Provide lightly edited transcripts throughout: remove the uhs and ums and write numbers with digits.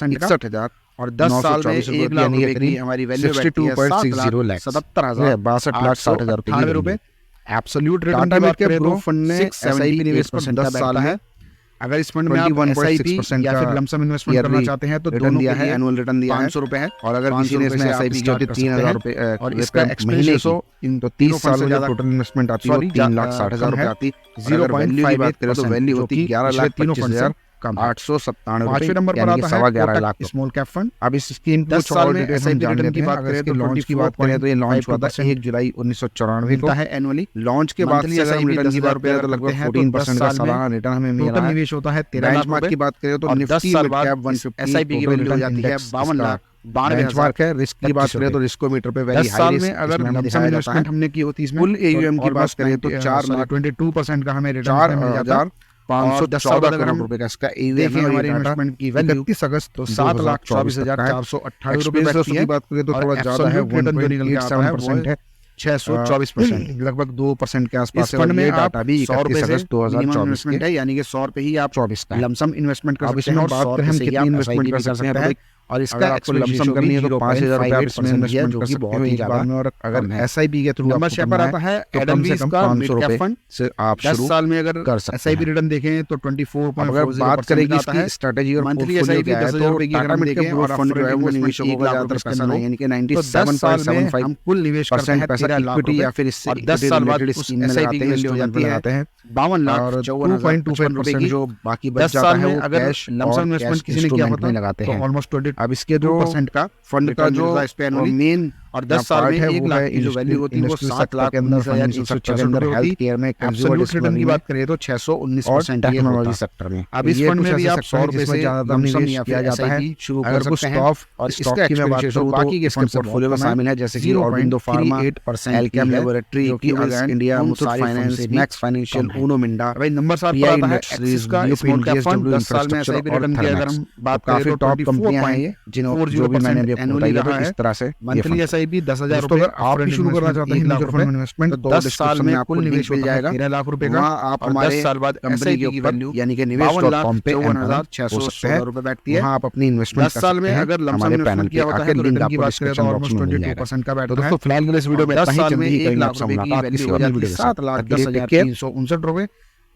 1% का 61,000 और 10 साल में 1 लाख रुपए की हमारी वैल्यू 62.60 लाख 62,67,898 रुपए। एब्सोल्यूट रिटर्न टाटा की बात मिडकैप करें ग्रो तो फंड ने 678 निवेश पर 10 साल है। अगर इस फंड में आप एसआईपी 21.6% या फिर का लमसम इन्वेस्टमेंट करना चाहते हैं तो रिटर्न दोनों दिया के है, लिए एनुअल रिटर्न दिया है 500 रुपए है। और अगर 500 किसी ने रुपए इसमें से आप एसआईपी की start होती कर 3,000 सकते रुपए हैं। और इसका महीने एक्सपेंस की, तो 30 साल में जो टोटल इन्वेस्टमेंट आती है वो 3,60,000 रुपए आती है। 0.58% वैल्यू की बात करें तो वैल्यू होती है 11,25,000 कम, 897 5वें नंबर पर आता है 11.5 स्मॉल कैप फंड। अब इस स्कीम 10 साल में एसआईपी रिटर्न की बात करें तो लॉन्च की बात करें तो ये लॉन्च हुआ था 1 जुलाई 1994 को है एनुअली। लॉन्च के बाद से अगर रिटर्न की बात करें तो लगभग 14% का सालाना रिटर्न हमें मिल रहा है। निवेश होता है 13 लाख रुपए की बात करें तो निफ्टी मिड कैप 150 एसआईपी की वैल्यू हो जाती है 52,92,000 बेंचमार्क है। रिस्क की बात करें तो रिस्कोमीटर पे वेरी हाई रिस्क में अगर लमसम इन्वेस्टमेंट हमने की होती है इसमें फुल एयूएम की बात करें तो 4,22% का हमें रिटर्न मिल जाता है। 514 करोड़ रुपए का इसका एयूएम है। हमारी इन्वेस्टमेंट की वैल्यू 31 अगस्त तो 7,24,498 रुपए बैठती है। बात करें तो थोड़ा ज्यादा है, 1.87% है, 624%, लगभग 2% के आसपास है। ये डाटा भी 31 अगस्त 2024 के है, यानी कि 100 रुपए ही आप 24 का लमसम इन्वेस्टमेंट कर सकते हैं। और बात करें हम कितनी इन्वेस्टमेंट कर सकते हैं, और इसका आपको लमसम करनी है तो 5,000 रुपए आप इसमें इन्वेस्टमेंट कर सकते हो एक बार में। और अगर एसआईपी के थ्रू नंबर 6 पर आता है एडलवीज का 500 रुपए से आप 10 साल में अगर कर सकते हैं। एसआईपी रिटर्न देखें तो 24.40% अगर बात करेंगे इसकी स्ट्रेटजी और मंथली एसआईपी 10,000 रुपए की अगर हम देखें और फंड जो है वो निवेशकों को ज्यादातर पैसा नहीं, यानी कि 97.75 हम कुल निवेश करते हैं 13 लाख रुपए या फिर इससे 10 साल बाद उस एसआईपी की वैल्यू हो जाती है 52,54,000 रुपए की। जो बाकी बच 10 जाता साल है में वो अगर कैश लमसम इन्वेस्टमेंट किसी ने किया होता लगाते तो हैं। ऑलमोस्ट 20 अब इसके जो 2% का फंड का जो मेन और 10 साल में 1 लाख की जो वैल्यू होती है वो 7,19,166 रुपए होती है। एब्सोल्यूट रिटर्न की बात करें तो 619% टेक्नोलॉजी सेक्टर में। अब इस फंड में भी आप 100 रुपए से लमसम या किया जाता है शुरू कर सकते हैं। और इसका की मैं बात करूं तो बाकी के फंड पोर्टफोलियो में शामिल है, जैसे कि ऑर्बिंदो फार्मा, 0.38% एल्केम लेबोरेटरी, इक्विस India, Muthoot finance, Max Financial, Uno Minda. भाई नंबर 7 पर आता है एक्सिस का स्मॉल कैप फंड। 10 साल में एसआईपी रिटर्न की अगर हम बात करें तो टॉप कंपनियां हैं ये, जिन्होंने जो भी मैंने अभी एनुअली रहा है। इस तरह से मंथली एसआईपी 10,000 रुपए। अगर आप भी शुरू करना चाहते हैं म्यूचुअल फंड इन्वेस्टमेंट तो 10 साल में कुल निवेश मिल जाएगा 13 लाख रुपए का। आप हमारे 10 साल बाद कंपनी की वैल्यू यानी कि निवेश.com पे 52,616 रुपए बैठती है। वहां आप अपनी इन्वेस्टमेंट 10 साल में अगर लमसम इन्वेस्टमेंट किया होता है तो रिटर्न की बात करें तो ऑलमोस्ट 22% का बैठता है। दोस्तों फिलहाल के लिए इस वीडियो में 10 साल में 1 लाख आपसे रुपए की मुलाकात वैल्यू हो जाती है 7,10,359 रुपए।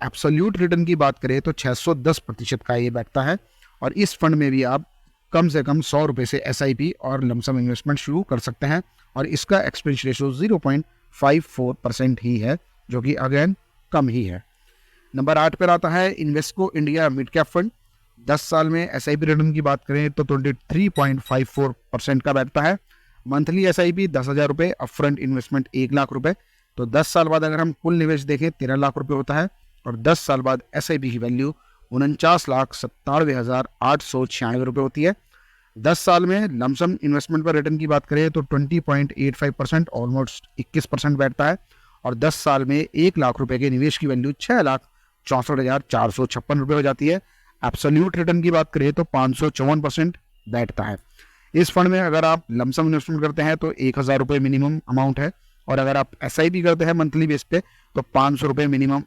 एब्सोल्यूट रिटर्न की बात करें तो 610% का ये बैठता है। और इस फंड में भी आप कम से कम 100 रुपए से एसआईपी और लमसम इन्वेस्टमेंट शुरू कर सकते हैं। और इसका एक्सपेंस रेशियो 0.54% ही है, जो कि अगेन कम ही है। नंबर 8 पर आता है Invesco India mid cap fund. 10 साल में एसआईपी रिटर्न की बात करें तो 23.54% का बैठता है। मंथली एसआईपी 10,000 रुपये, अपफ्रंट इन्वेस्टमेंट 1 लाख रुपए। तो 10 साल बाद अगर हम कुल निवेश देखें 13 लाख रुपए होता है। और 10 साल बाद एसआईपी की वैल्यू 49,97,896 रुपये होती है। 10 साल में लमसम इन्वेस्टमेंट पर रिटर्न की बात करें तो 20.85%, ऑलमोस्ट 21% बैठता है। और 10 साल में 1 लाख रुपए के निवेश की वैल्यू 6,64,456 रुपये हो जाती है। एब्सोल्यूट रिटर्न की बात करें तो 554% बैठता है। इस फंड में अगर आप लमसम इन्वेस्टमेंट करते हैं तो 1,000 रुपये मिनिमम अमाउंट है। और अगर आप एसआईपी करते हैं मंथली बेस पे तो 500 रुपये मिनिमम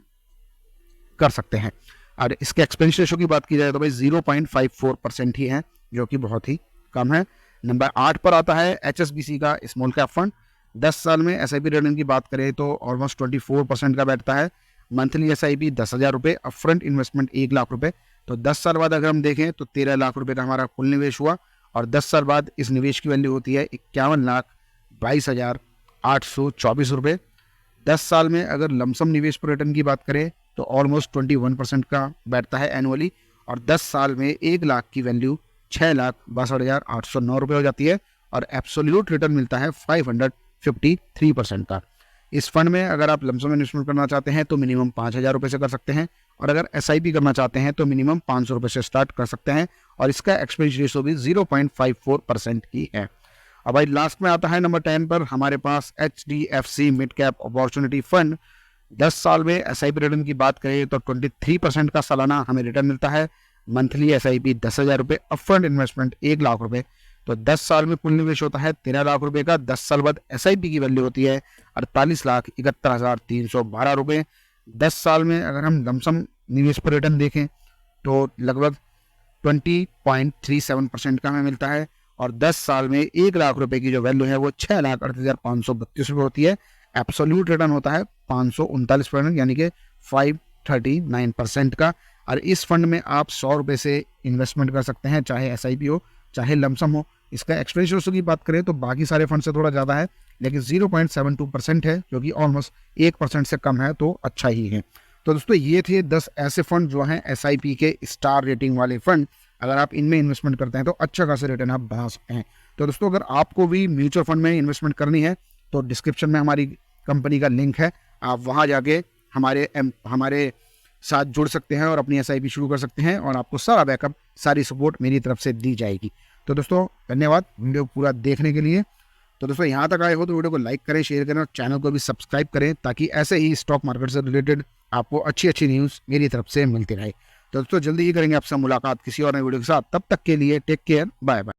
कर सकते हैं। और इसके एक्सपेंस रेशो की बात की जाए तो भाई 0.54% ही है, जो कि बहुत ही कम है। नंबर 8 पर आता है एचएसबीसी का स्मॉल कैप फंड। 10 साल में एसआईपी रिटर्न की बात करें तो ऑलमोस्ट 24% का बैठता है। मंथली एसआईपी 10,000 रुपये, अपफ्रंट इन्वेस्टमेंट 1 लाख रुपए। तो 10 साल बाद अगर हम देखें तो 13 लाख रुपए का हमारा कुल निवेश हुआ। और 10 साल बाद इस निवेश की वैल्यू होती है 51,22,824 रुपये। 10 साल में अगर लमसम निवेश पर रिटर्न की बात करें तो ऑलमोस्ट 21% का बैठता है एनुअली। और 10 साल में 1 लाख की वैल्यू 6,62,809 रुपये हो जाती है। और एब्सोल्यूट रिटर्न मिलता है 553% का। इस फंड में अगर आप लमसम इन्वेस्टमेंट करना चाहते हैं तो मिनिमम 5,000 रुपये से कर सकते हैं। और अगर एसआईपी करना चाहते हैं तो मिनिमम 500 रुपये से स्टार्ट कर सकते हैं। और इसका एक्सपेंस रेशो भी 0.54% ही है। अब भाई लास्ट में आता है नंबर 10 पर हमारे पास HDFC mid cap opportunity fund. 10 साल में एसआईपी रिटर्न की बात करें तो 23% का सालाना हमें रिटर्न मिलता है। मंथली एसआईपी 10,000 रुपये, अपफ्रंट इन्वेस्टमेंट 1 लाख रुपए। तो 10 साल में कुल निवेश होता है 13 लाख रुपए का। 10 साल बाद एसआईपी की वैल्यू होती है 48,71,312 रुपये। 10 साल में अगर हम लमसम निवेश पर रिटर्न देखें तो लगभग 20.37% का हमें मिलता है। और 10 साल में 1 लाख रुपए की जो वैल्यू है वो 6,38,532 रुपये होती है। एब्सोल्यूट रिटर्न होता है 539%, यानी कि 539% का। और इस फंड में आप 100 रुपये से इन्वेस्टमेंट कर सकते हैं, चाहे एसआईपी हो चाहे लमसम हो। इसका एक्सपेंस रेशो की बात करें तो बाकी सारे फंड से थोड़ा ज़्यादा है, लेकिन 0.72% है, जो कि ऑलमोस्ट 1% से कम है, तो अच्छा ही है। तो दोस्तों ये थे 10 ऐसे फंड जो हैं SIP के स्टार रेटिंग वाले फंड। अगर आप इनमें इन्वेस्टमेंट करते हैं तो अच्छा खासा रिटर्न आप बना सकते हैं। तो दोस्तों अगर आपको भी म्यूचुअल फंड में इन्वेस्टमेंट करनी है तो डिस्क्रिप्शन में हमारी कंपनी का लिंक है, आप वहाँ जाके हमारे साथ जुड़ सकते हैं और अपनी SIP शुरू कर सकते हैं और आपको सारा बैकअप, सारी सपोर्ट मेरी तरफ से दी जाएगी। तो दोस्तों धन्यवाद वीडियो पूरा देखने के लिए। तो दोस्तों यहाँ तक आए हो तो वीडियो को लाइक करें, शेयर करें और चैनल को भी सब्सक्राइब करें ताकि ऐसे ही स्टॉक मार्केट से रिलेटेड आपको अच्छी अच्छी न्यूज़ मेरी तरफ से मिलती रहे। तो दोस्तों जल्दी ही करेंगे आपसे मुलाकात किसी और नए वीडियो के साथ। तब तक के लिए टेक केयर, बाय बाय।